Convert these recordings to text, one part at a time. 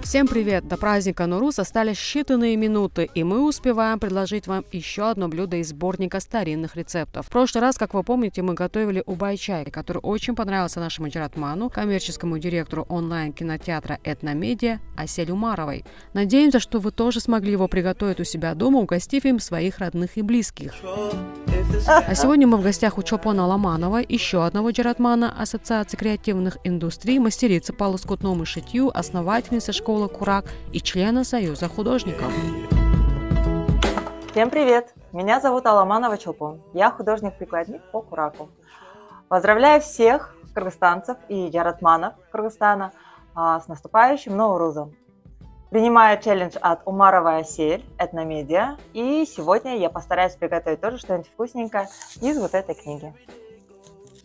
Всем привет! До праздника Нурус остались считанные минуты, и мы успеваем предложить вам еще одно блюдо из сборника старинных рецептов. В прошлый раз, как вы помните, мы готовили убай-чай, который очень понравился нашему Джаратману, коммерческому директору онлайн-кинотеатра «Этномедиа» Асель Умаровой. Надеемся, что вы тоже смогли его приготовить у себя дома, угостив им своих родных и близких. А сегодня мы в гостях у Чолпона Ламанова, еще одного Джаратмана Ассоциации креативных индустрий, мастерицы по лоскутному шитью, основательницы школы Курак и члена Союза художников. Всем привет! Меня зовут Аламанова Чолпон. Я художник-прикладник по Кураку. Поздравляю всех кыргызстанцев и джаратманов Кыргызстана с наступающим Наурузом. Принимаю челлендж от Умаровой Асель, Этномедиа, и сегодня я постараюсь приготовить тоже что-нибудь вкусненькое из вот этой книги.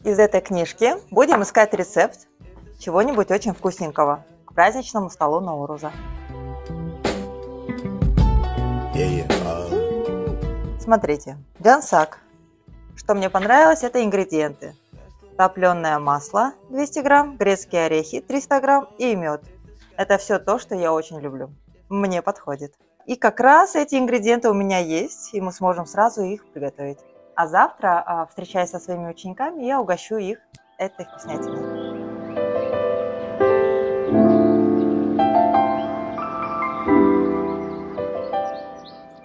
Из этой книжки будем искать рецепт чего-нибудь очень вкусненького к праздничному столу Науруза. Смотрите, джансак. Что мне понравилось, это ингредиенты. Топленое масло 200 грамм, грецкие орехи 300 грамм и мед. Это все то, что я очень люблю. Мне подходит. И как раз эти ингредиенты у меня есть, и мы сможем сразу их приготовить. А завтра, встречаясь со своими учениками, я угощу их этой вкуснятиной.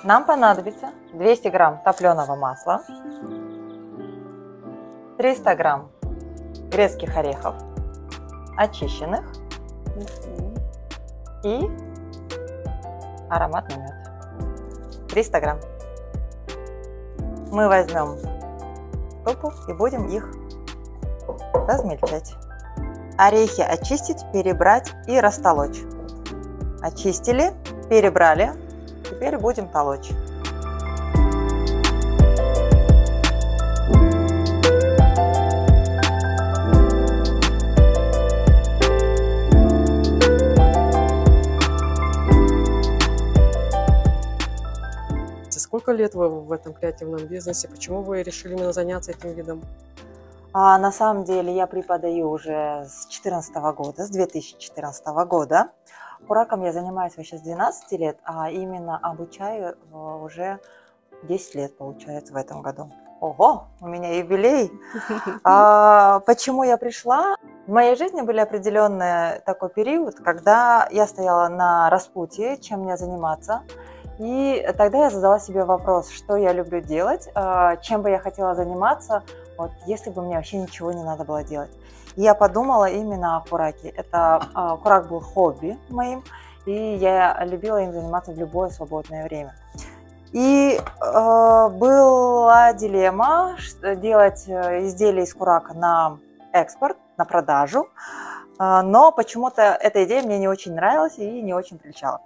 Нам понадобится 200 грамм топленого масла, 300 грамм грецких орехов, очищенных, и ароматный мед. 300 грамм. Мы возьмем ступу и будем их размельчать. Орехи очистить, перебрать и растолочь. Очистили, перебрали. Теперь будем толочь. Сколько лет вы в этом креативном бизнесе? Почему вы решили именно заняться этим видом? На самом деле я преподаю уже с 2014 года, с 2014 года. Кураком я занимаюсь вообще с 12 лет, а именно обучаю уже 10 лет, получается, в этом году. Ого, у меня юбилей! Почему я пришла? В моей жизни был определенный такой период, когда я стояла на распутье, чем мне заниматься. И тогда я задала себе вопрос, что я люблю делать, чем бы я хотела заниматься, вот, если бы мне вообще ничего не надо было делать. И я подумала именно о Кураке. Курак был хобби моим, и я любила им заниматься в любое свободное время. И была дилемма делать изделия из Курака на экспорт, на продажу, но почему-то эта идея мне не очень нравилась и не очень прельщала.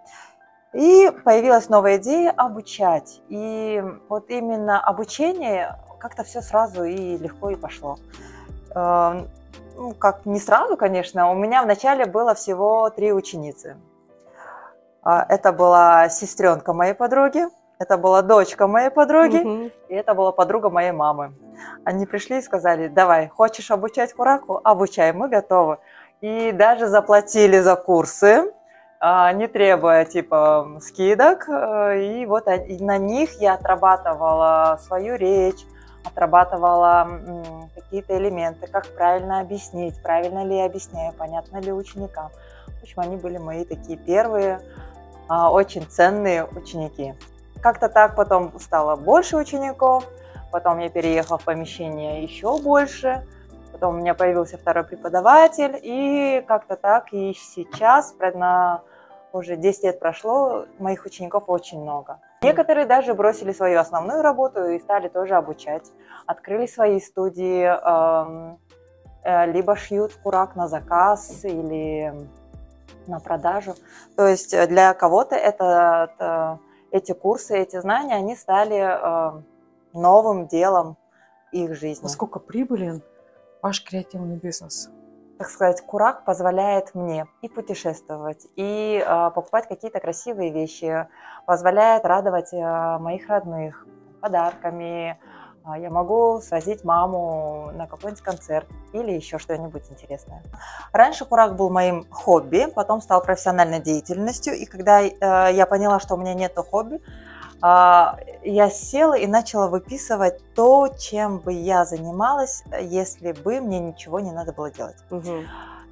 И появилась новая идея обучать. И вот именно обучение как-то все сразу и легко и пошло. Как не сразу, конечно. У меня вначале было всего 3 ученицы. Это была сестренка моей подруги, это была дочка моей подруги, и это была подруга моей мамы. Они пришли и сказали: давай, хочешь обучать Кураку? Обучай, мы готовы. И даже заплатили за курсы, не требуя типа скидок, и вот на них я отрабатывала свою речь, отрабатывала какие-то элементы, как правильно объяснить, правильно ли я объясняю, понятно ли ученикам. В общем, они были мои такие первые, очень ценные ученики. Как-то так потом стало больше учеников, потом я переехала в помещение еще больше. Потом у меня появился второй преподаватель, и как-то так, и сейчас, уже 10 лет прошло, моих учеников очень много. Некоторые даже бросили свою основную работу и стали тоже обучать. Открыли свои студии, либо шьют Курак на заказ или на продажу. То есть для кого-то эти курсы, эти знания, они стали новым делом их жизни. Насколько прибылен ваш креативный бизнес? Так сказать, Курак позволяет мне и путешествовать, и покупать какие-то красивые вещи, позволяет радовать моих родных подарками, Я могу свозить маму на какой-нибудь концерт или еще что-нибудь интересное. Раньше курак был моим хобби, потом стал профессиональной деятельностью. И когда я поняла, что у меня нет хобби, я села и начала выписывать то, чем бы я занималась, если бы мне ничего не надо было делать.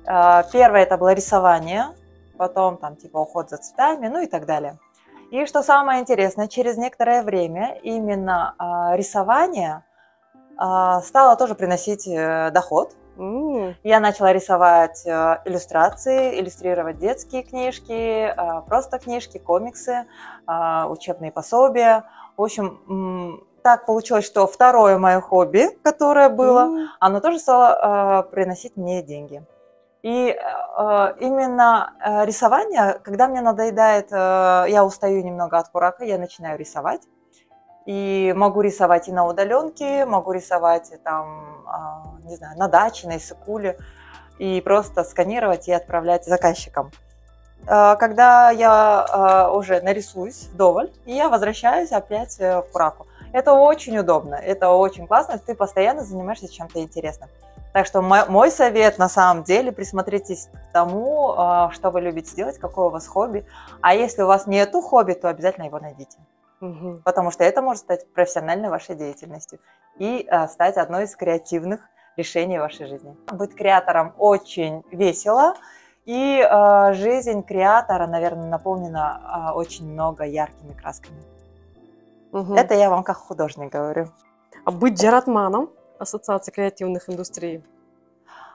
Первое это было рисование, потом там типа уход за цветами, ну и так далее. И что самое интересное, через некоторое время именно рисование стало тоже приносить доход. Я начала рисовать иллюстрации, иллюстрировать детские книжки, просто книжки, комиксы, учебные пособия. В общем, так получилось, что второе мое хобби, которое было, оно тоже стало приносить мне деньги. И именно рисование, когда мне надоедает, я устаю немного от курака, я начинаю рисовать. И могу рисовать и на удаленке, могу рисовать там, не знаю, на даче, на Иссык-Куле, и просто сканировать и отправлять заказчикам. Когда я уже нарисуюсь вдоволь, я возвращаюсь опять в кураку. Это очень удобно, это очень классно, ты постоянно занимаешься чем-то интересным. Так что мой совет на самом деле, присмотритесь к тому, что вы любите делать, какое у вас хобби. А если у вас нету хобби, то обязательно его найдите. Потому что это может стать профессиональной вашей деятельностью и стать одной из креативных решений в вашей жизни. Быть креатором очень весело, и жизнь креатора, наверное, наполнена очень много яркими красками. Это я вам как художник говорю. А быть джаратманом Ассоциации креативных индустрий?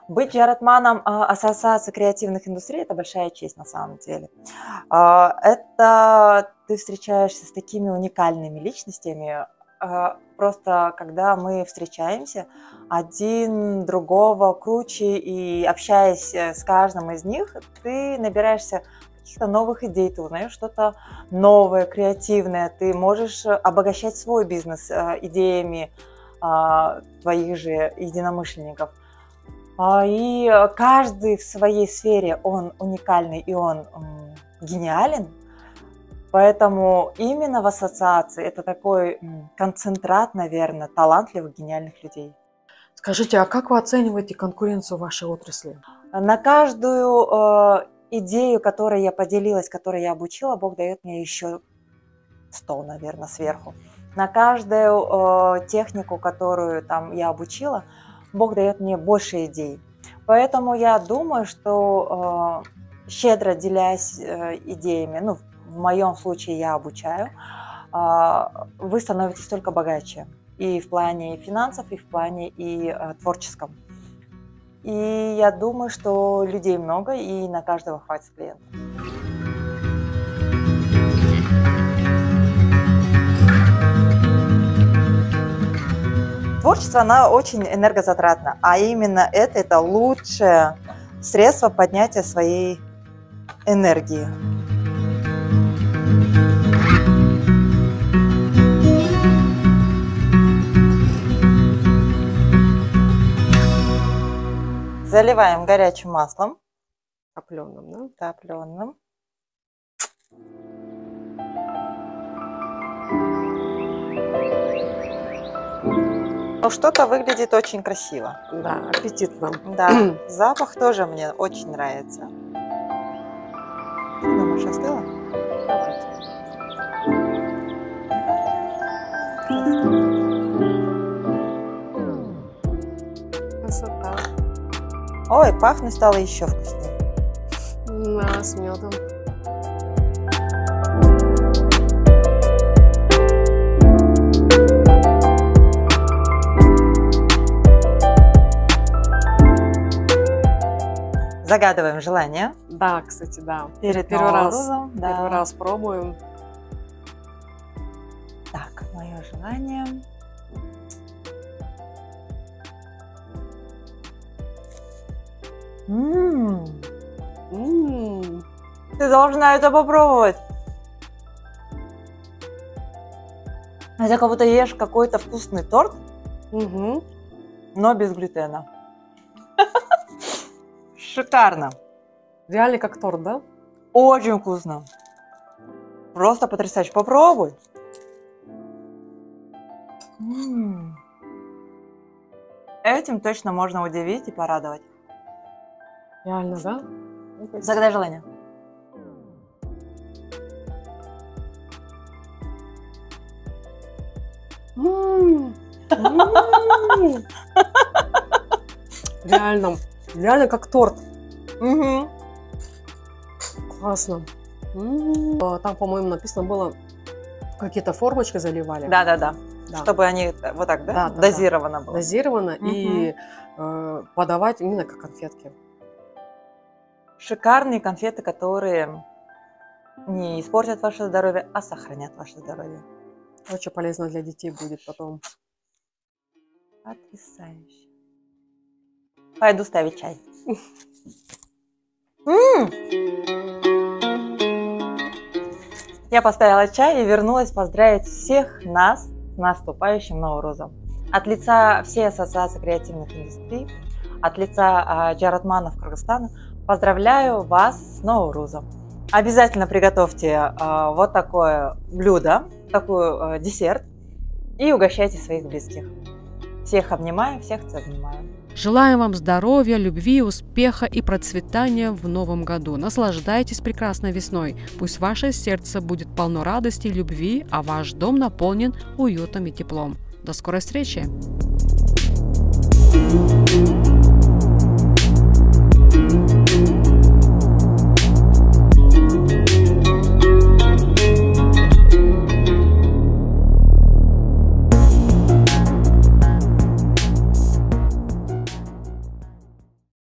Быть джаратманом Ассоциации креативных индустрий – это большая честь на самом деле. Это ты встречаешься с такими уникальными личностями. Просто когда мы встречаемся, один другого круче, и общаясь с каждым из них, ты набираешься каких-то новых идей, ты узнаешь что-то новое, креативное, ты можешь обогащать свой бизнес идеями твоих же единомышленников. И каждый в своей сфере, он уникальный и он гениален. Поэтому именно в ассоциации это такой концентрат, наверное, талантливых, гениальных людей. Скажите, а как вы оцениваете конкуренцию в вашей отрасли? На каждую идею, которой я поделилась, которой я обучила, Бог дает мне еще 100, наверное, сверху. На каждую технику, которую там я обучила, Бог дает мне больше идей. Поэтому я думаю, что щедро делясь идеями, ну, в моем случае я обучаю, вы становитесь только богаче. И в плане финансов, и в плане творческом. И я думаю, что людей много, и на каждого хватит клиентов. Творчество, оно очень энергозатратно, а именно это лучшее средство поднятия своей энергии. Заливаем горячим маслом. Топленым, да? Топленым. Но что-то выглядит очень красиво. Да, аппетитно. Да, запах тоже мне очень нравится. Думаешь, остыло? Красота. Ой, пахнуть стало еще вкуснее. Да, с медом. Загадываем желание. Да, кстати, да. Перед Первый Новым раз, годом, да. первый раз пробуем. Так, мое желание. Ты должна это попробовать. Это как будто ешь какой-то вкусный торт, но без глютена. Шикарно. Реально как торт, да? Очень вкусно. Просто потрясающе. Попробуй. этим точно можно удивить и порадовать. Реально, да? Загадай желание. Реально как торт. Мгм. Классно. Там, по-моему, написано было, какие-то формочки заливали. Да-да-да. Да. Чтобы они вот так, да? Да. Дозировано было. Дозировано и подавать именно как конфетки. Шикарные конфеты, которые не испортят ваше здоровье, а сохранят ваше здоровье. Очень полезно для детей будет потом. Потрясающе. Пойду ставить чай. Я поставила чай и вернулась поздравить всех нас с наступающим Наурузом. От лица всей Ассоциации креативных индустрий, от лица Джаратманов Кыргызстана поздравляю вас с Наурузом. Обязательно приготовьте вот такое блюдо, такой десерт и угощайте своих близких. Всех обнимаю, всех обнимаю. Желаем вам здоровья, любви, успеха и процветания в новом году. Наслаждайтесь прекрасной весной. Пусть ваше сердце будет полно радости и любви, а ваш дом наполнен уютом и теплом. До скорой встречи!